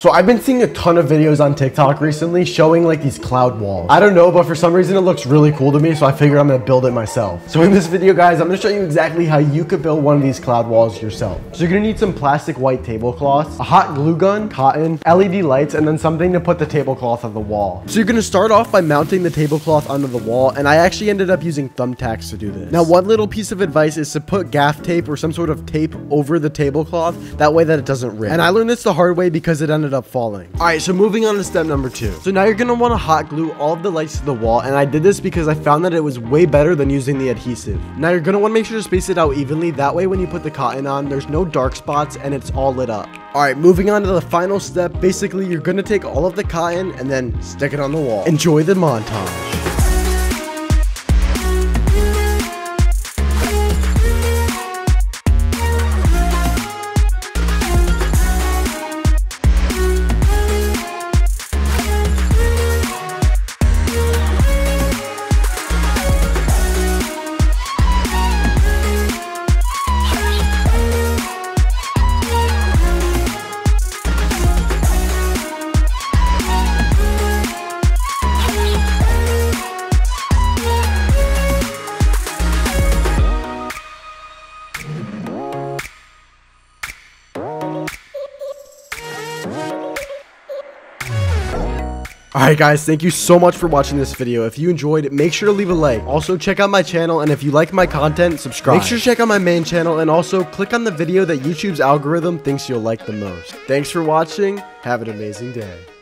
So I've been seeing a ton of videos on TikTok recently showing like these cloud walls. I don't know, but for some reason it looks really cool to me, so I figured I'm gonna build it myself. So in this video, guys, I'm gonna show you exactly how you could build one of these cloud walls yourself. So you're gonna need some plastic white tablecloths, a hot glue gun, cotton, LED lights, and then something to put the tablecloth on the wall. So you're gonna start off by mounting the tablecloth onto the wall, and I actually ended up using thumbtacks to do this. Now, one little piece of advice is to put gaff tape or some sort of tape over the tablecloth, that way that it doesn't rip. And I learned this the hard way because it ended up falling. All right, so moving on to step number 2. So now you're gonna wanna hot glue all of the lights to the wall, and I did this because I found that it was way better than using the adhesive. Now you're gonna wanna make sure to space it out evenly, that way when you put the cotton on, there's no dark spots and it's all lit up. All right, moving on to the final step. Basically, you're gonna take all of the cotton and then stick it on the wall. Enjoy the montage. Alright guys, thank you so much for watching this video. If you enjoyed it, make sure to leave a like. Also, check out my channel, and if you like my content, subscribe. Make sure to check out my main channel, and also click on the video that YouTube's algorithm thinks you'll like the most. Thanks for watching. Have an amazing day.